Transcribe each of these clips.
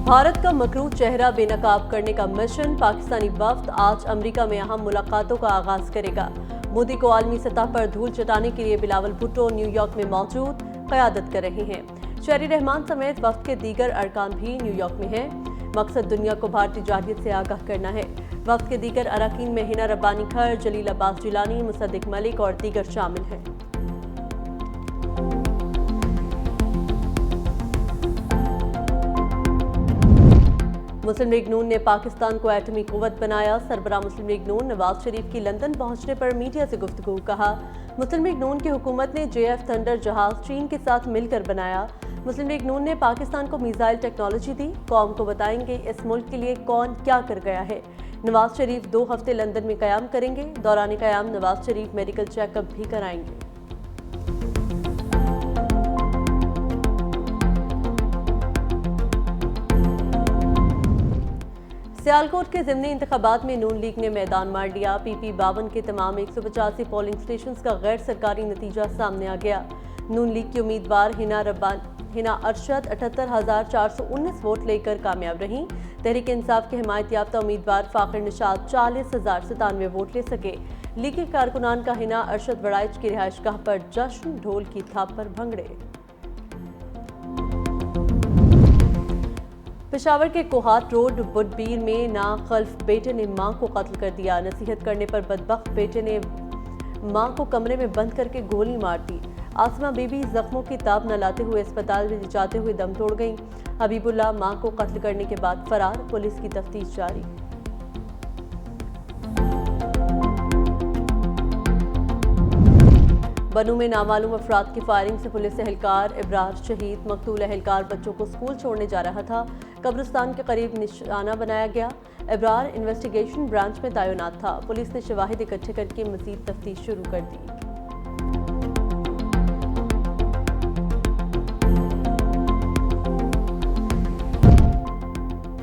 भारत का मकरूह चेहरा बेनकाब करने का मिशन। पाकिस्तानी वफ्द आज अमेरिका में अहम मुलाकातों का आगाज करेगा। मोदी को आलमी सतह पर धूल चटाने के लिए बिलावल भुट्टो न्यूयॉर्क में मौजूद क़यादत कर रहे हैं। शहरी रहमान समेत वफ्द के दीगर अरकान भी न्यूयॉर्क में हैं। मकसद दुनिया को भारतीय जाहिलियत से आगाह करना है। वफ्द के दीगर अरकान में हिना रब्बानी खर, जलील अब्बास जिलानी, मुसद्दिक मलिक और दीगर शामिल हैं। मुस्लिम लीग नून ने पाकिस्तान को एटमी कुव्वत बनाया। सरबराह मुस्लिम लीग नून नवाज शरीफ की लंदन पहुंचने पर मीडिया से गुफ्तगू। कहा, मुस्लिम लीग नून की हुकूमत ने JF थंडर जहाज चीन के साथ मिलकर बनाया। मुस्लिम लीग नून ने पाकिस्तान को मिसाइल टेक्नोलॉजी दी। कौम को बताएंगे इस मुल्क के लिए कौन क्या कर गया है। नवाज शरीफ 2 हफ्ते लंदन में क़याम करेंगे। दौरान क़याम नवाज शरीफ मेडिकल चेकअप भी कराएंगे। सियालकोट के ज़िमनी इंतखाबात में नून लीग ने मैदान मार लिया। PP 52 के तमाम 185 पोलिंग स्टेशन का गैर सरकारी नतीजा सामने आ गया। नून लीग की उम्मीदवार हिना अरशद 78,419 वोट लेकर कामयाब रहीं। तहरीक इंसाफ के हिमायत याफ्ता उम्मीदवार फ़ाखिर निशात 40,097 वोट ले सके। लीगी कारकुनान का हिना अरशद वड़ाइच की रिहाइशगाह पर जश्न, ढोल की थाप पर भंगड़े। पेशावर के कोहाट रोड बुडबीर में नाखल्फ बेटे ने मां को कत्ल कर दिया। नसीहत करने पर बदबख्त बेटे ने मां को कमरे में बंद करके गोली मार दी। आसमा बीबी जख्मों की ताब न लाते हुए अस्पताल में जाते हुए दम तोड़ गईं। हबीबुल्लाह मां को कत्ल करने के बाद फरार, पुलिस की तफ्तीश जारी। बनू में नामालूम अफराद की फायरिंग से पुलिस एहलकार इब्रार शहीद। मकतूल एहलकार बच्चों को स्कूल छोड़ने जा रहा था। कब्रिस्तान के करीब निशाना बनाया गया। इब्रार इन्वेस्टिगेशन ब्रांच में तैनात था। पुलिस ने शवाहिद इकट्ठे करके मजीद तफ्तीश शुरू कर दी।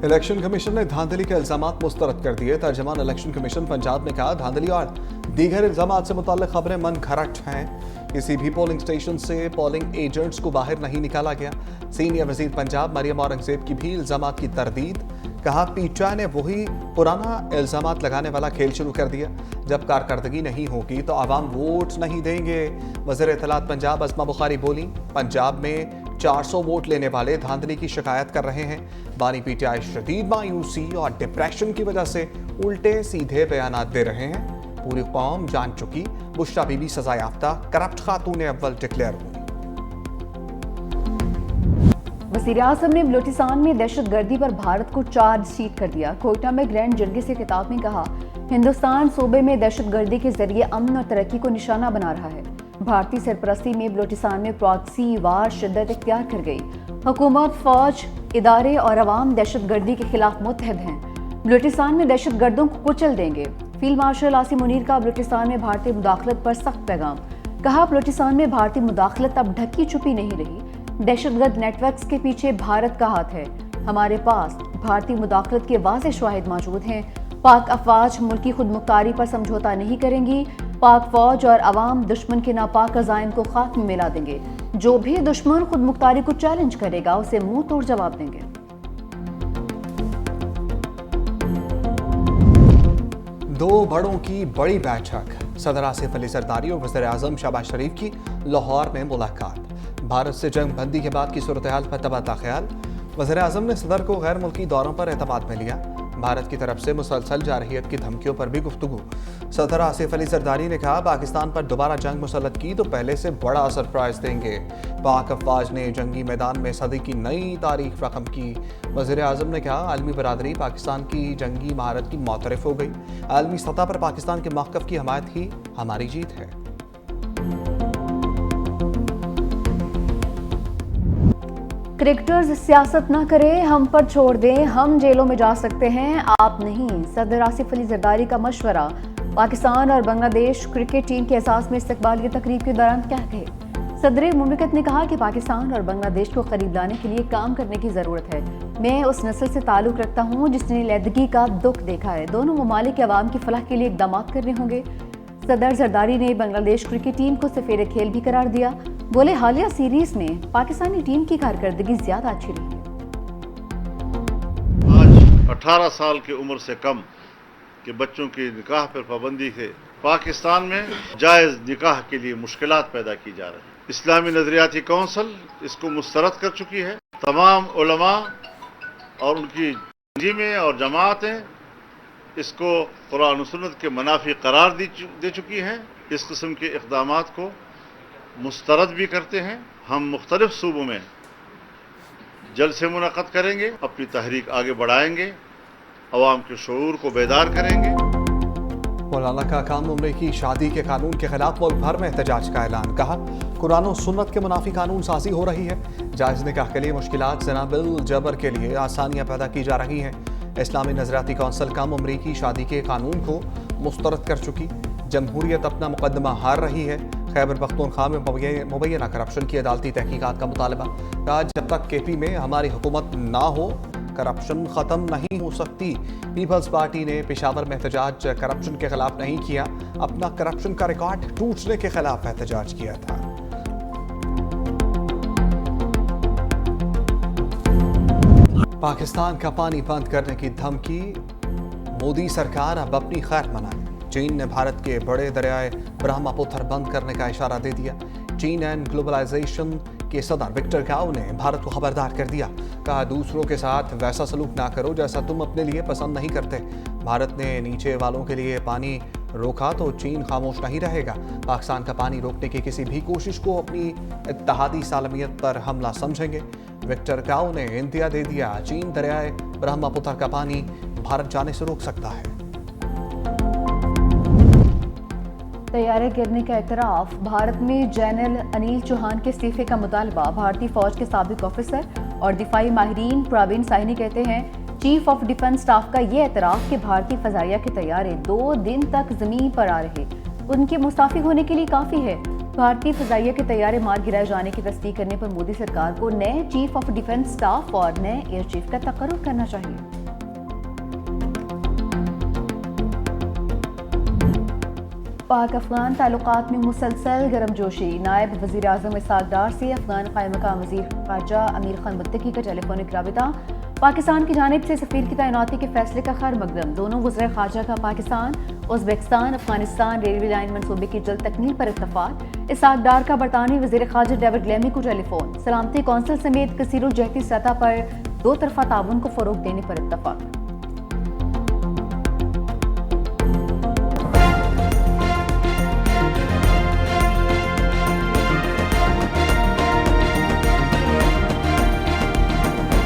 इलेक्शन कमीशन ने धांधली के इल्जामात मुस्तरद कर दिए। तर्जमान इलेक्शन कमीशन पंजाब ने कहा, धांधली और दीगर इल्जामात से मुताल्लिक खबरें मन घड़त हैं। किसी भी पोलिंग स्टेशन से पोलिंग एजेंट्स को बाहर नहीं निकाला गया। सीनियर वजीर पंजाब मरियम औरंगजेब की भी इल्जामात की तरदीद। कहा, PTI ने वही पुराना इल्जामात लगाने वाला खेल शुरू कर दिया। जब कारकर्दगी नहीं होगी तो आवाम वोट नहीं देंगे। वज़ीर इत्तलात पंजाब अज़मा बुखारी बोली, पंजाब में 400 वोट लेने वाले धांधली की शिकायत कर रहे हैं। बानी PTI शदीद मायूसी और डिप्रेशन की वजह से उल्टे सीधे बयानात दे रहे हैं। पूरी कौम जान चुकी बुशरा बीबी सजा याफ्ता करप्ट खातून अव्वल डिक्लेयर हुई। वज़ीर आज़म ने बलूचिस्तान में दहशतगर्दी पर भारत को चार्जशीट कर दिया। कोयटा में ग्रैंड जरगे से खिताब में कहा, हिंदुस्तान सूबे में दहशतगर्दी के जरिए अमन और तरक्की को निशाना बना रहा है। भारतीय सरपरस्ती में बलूचिस्तान में प्रॉक्सी वार शिद्दत इख्तियार कर गई। हुकूमत, फौज, इदारे और अवाम दहशतगर्दी के खिलाफ मुत्तहद हैं। बलूचिस्तान में दहशतगर्दों को कुचल देंगे। फील्ड मार्शल आसिम मुनीर का बलूचिस्तान में भारतीय मुदाखलत पर सख्त पैगाम। कहा, बलूचिस्तान में भारतीय मुदाखलत अब ढकी छुपी नहीं रही। दहशतगर्द नेटवर्क्स के पीछे भारत का हाथ है। हमारे पास भारतीय मुदाखलत के वाज़ेह शवाहिद मौजूद हैं। पाक अफवाज मुल्की खुद मुख्तारी पर समझौता नहीं करेंगी। पाक फौज और अवाम दुश्मन के नापाक अज़ाइम को खाक में मिला देंगे। जो भी दुश्मन खुद मुख्तारी को चैलेंज करेगा उसे मुंह तोड़ जवाब देंगे। दो बड़ों की बड़ी बैठक। सदर आसिफ अली जरदारी और वज़ीर आज़म शहबाज शरीफ की लाहौर में मुलाकात। भारत से जंग बंदी के बाद की सूरत हाल पर तबादला ख्याल। वज़ीर आज़म ने सदर को गैर मुल्की दौरों पर एतमाद में लिया। भारत की तरफ से मुसलसल जारहियत की धमकियों पर भी गुफ्तगू। सदर आसिफ अली जरदारी ने कहा, पाकिस्तान पर दोबारा जंग मुसल्लत की तो पहले से बड़ा सरप्राइज देंगे। पाक अफवाज ने जंगी मैदान में सदी की नई तारीख रकम की। वज़ीर आज़म ने कहा, आलमी बरादरी पाकिस्तान की जंगी महारत की मोतरफ हो गई। आलमी सतह पर पाकिस्तान के मौक़िफ़ की हमायत ही हमारी जीत है। क्रिकेटर्स सियासत ना करें, हम पर छोड़ दें, हम जेलों में जा सकते हैं, आप नहीं। सदर आसिफ अली जरदारी का मशवरा। पाकिस्तान और बांग्लादेश क्रिकेट टीम के एहसास में इस्तकबालिया तकरीब के दौरान क्या कहे। सदर मुमलिकत ने कहा कि पाकिस्तान और बांग्लादेश को करीब लाने के लिए काम करने की ज़रूरत है। मैं उस नस्ल से ताल्लुक़ रखता हूँ जिसने लैदगी का दुख देखा है। दोनों ममालिक के अवाम की फलाह के लिए इक़दाम करने होंगे। सदर जरदारी ने बांग्लादेश क्रिकेट टीम को सफेद खेल भी करार दिया। बोले, हालिया सीरीज में पाकिस्तानी टीम की कारकर्दगी ज्यादा अच्छी रही है। 18 साल की उम्र से कम के बच्चों की निकाह पर पाबंदी से पाकिस्तान में जायज़ निकाह के लिए मुश्किलात पैदा की जा रही हैं। इस्लामी नज़रियाती कौंसिल इसको मुस्तरद कर चुकी है। तमाम उलमा और उनकी तंजीमें और जमातें इसको कुरान और सुन्नत के मुनाफी करार दे चुकी हैं। इस किस्म के इक़दामात को मुस्तरद भी करते हैं। हम मुख्तलिफ सूबों में जलसे मुनक़द करेंगे, अपनी तहरीक आगे बढ़ाएंगे, अवाम के शऊर को बेदार करेंगे। मौलाना का कम उम्र की शादी के कानून के खिलाफ मुल्क भर में एहतजाज का ऐलान। कहा, कुरान और सुन्नत के मुनाफी कानून साजी हो रही है। जायज़ निकाह के लिए मुश्किलात, ज़ना बिल जबर के लिए आसानियाँ पैदा की जा रही हैं। इस्लामी नज़रियाती कौंसिल कम उम्री की शादी के कानून को मुस्तरद कर चुकी। जमहूरियत अपना मुकदमा हार रही है। खैबर पख्तूनख्वा में मुबैना करप्शन की अदालती तहकीकात का मुतालबा। कहा, जब तक केपी में हमारी हुकूमत ना हो करप्शन ख़त्म नहीं हो सकती। पीपल्स पार्टी ने पेशावर में एहतजाज करप्शन के खिलाफ नहीं किया, अपना करप्शन का रिकॉर्ड टूटने के खिलाफ एहतजाज किया था। पाकिस्तान का पानी बंद करने की धमकी, मोदी सरकार अब अपनी खैर मनाए। चीन ने भारत के बड़े दरियाए ब्रह्मपुत्र बंद करने का इशारा दे दिया। चीन एंड ग्लोबलाइजेशन के सदर विक्टर गाओ ने भारत को खबरदार कर दिया। कहा, दूसरों के साथ वैसा सलूक ना करो जैसा तुम अपने लिए पसंद नहीं करते। भारत ने नीचे वालों के लिए पानी रोका तो चीन खामोश नहीं रहेगा। पाकिस्तान का पानी रोकने की किसी भी कोशिश को अपनी इत्तेहादी सालमियत पर हमला समझेंगे। विक्टर गाओ ने इंदिया दे दिया, चीन दरियाए ब्रह्मपुत्र का पानी भारत जाने से रोक सकता है। तैयारे गिरने का एतराफ़। भारत में जनरल अनिल चौहान के इस्तीफे का मुतालबा। भारतीय फौज के साबिक ऑफिसर और दिफाई माहिरीन प्रवीण साहनी कहते हैं, चीफ ऑफ डिफेंस स्टाफ का ये एतराफ़ कि भारतीय फ़ज़ाइया के तैयारे 2 दिन तक ज़मीन पर आ रहे उनके मुस्ताफ़ी होने के लिए काफ़ी है। भारतीय फ़ज़ाइया के तैयारे मार गिराए जाने की तस्दीक करने पर मोदी सरकार को नए चीफ ऑफ डिफेंस स्टाफ और नए एयर चीफ का तकर्रुर करना चाहिए। पाक अफगान ताल्लुकात में मुसलसल गर्मजोशी। नायब वज़ीर आज़म इसहाक़ डार से अफगान क़ायम-मक़ाम वज़ीर ख़ारजा अमीर खान मुत्तकी का टेलीफोनिक राबिता। पाकिस्तान की जानिब से सफ़ीर की तैनाती के फैसले का खैर मकदम। दोनों वज़ीर ख़ारजा का Pakistan, Uzbekistan, Afghanistan railway line मनसूबे की जल्द तकमील पर इत्तफ़ाक़। इसहाक़ डार का बरतानवी वज़ीर ख़ारजा डेविड लेमी को टेलीफोन। सलामती कौंसिल समेत कसीरुल जहती सतह पर 2 तरफ़ा ताउन को फ़रोग़ देने पर इत्तफ़ाक़।